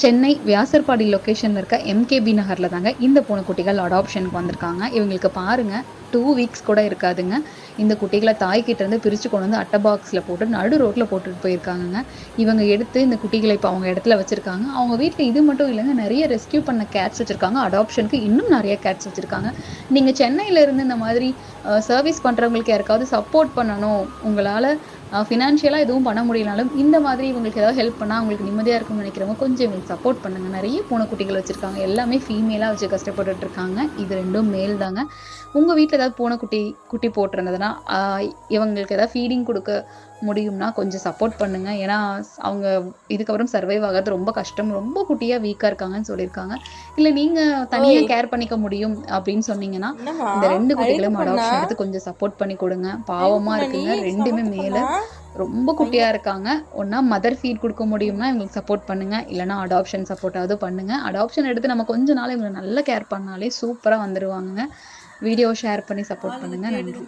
சென்னை வியாசர்பாடி லொக்கேஷனில் இருக்க எம்கேபி நகரில் தாங்க இந்த பூனைக்குட்டிகள் அடாப்ஷனுக்கு வந்திருக்காங்க. இவங்களுக்கு பாருங்கள் 2 வீக்ஸ் கூட இருக்காதுங்க. இந்த குட்டிகளை தாய்கிட்டேருந்து பிரித்து கொண்டு வந்து அட்டை பாக்ஸில் போட்டு நடு ரோட்டில் போட்டுட்டு போயிருக்காங்கங்க. இவங்க எடுத்து இந்த குட்டிகளை இப்போ அவங்க இடத்துல வச்சுருக்காங்க. அவங்க வீட்டில் இது மட்டும் இல்லைங்க, நிறைய ரெஸ்கியூ பண்ண கேட்ஸ் வச்சுருக்காங்க. அடாப்ஷனுக்கு இன்னும் நிறைய கேட்ஸ் வச்சுருக்காங்க. நீங்கள் சென்னையிலேருந்து இந்த மாதிரி சர்வீஸ் பண்ணுறவங்களுக்கு யாருக்காவது சப்போர்ட் பண்ணணும், உங்களால் ஃபினான்ஷியலாக எதுவும் பண்ண முடியலனாலும் இந்த மாதிரி இவங்களுக்கு ஏதாவது ஹெல்ப் பண்ணால் அவங்களுக்கு நிம்மதியாக இருக்கும்னு நினைக்கிறவங்க கொஞ்சம் இவங்களுக்கு சப்போர்ட் பண்ணுங்கள். நிறைய பூனைக்குட்டிகள் வச்சுருக்காங்க. எல்லாமே ஃபீமேலாக வச்சு கஷ்டப்பட்டுட்டு இருக்காங்க. இது 2ம் மேல் தாங்க. உங்கள் வீட்டில் ஏதாவது குட்டி போட்டிருந்ததுன்னா இவங்களுக்கு ஏதாவது ஃபீடிங் கொடுக்க முடியும்னா கொஞ்சம் சப்போர்ட் பண்ணுங்கள். ஏன்னா அவங்க இதுக்கப்புறம் சர்வைவ் ஆகிறது ரொம்ப கஷ்டம். ரொம்ப குட்டியாக வீக்காக இருக்காங்கன்னு சொல்லியிருக்காங்க. இல்லை நீங்கள் தனியாக கேர் பண்ணிக்க முடியும் அப்படின்னு சொன்னீங்கன்னா இந்த 2 குட்டிகளையும் அடாப்ஷன் எடுத்து கொஞ்சம் சப்போர்ட் பண்ணி கொடுங்க. பாவமாக இருக்குங்க. 2மே மேலே ரொம்ப குட்டியா இருக்காங்க. ஒன்னா மதர் ஃபீட் கொடுக்க முடியும்னா இவங்களுக்கு சப்போர்ட் பண்ணுங்க, இல்லைன்னா அடாப்ஷன் சப்போர்ட்டாவது பண்ணுங்க. அடாப்ஷன் எடுத்து நம்ம கொஞ்ச நாள் இவங்களை நல்லா கேர் பண்ணாலே சூப்பரா வந்துடுவாங்க. வீடியோ ஷேர் பண்ணி சப்போர்ட் பண்ணுங்க. நன்றி.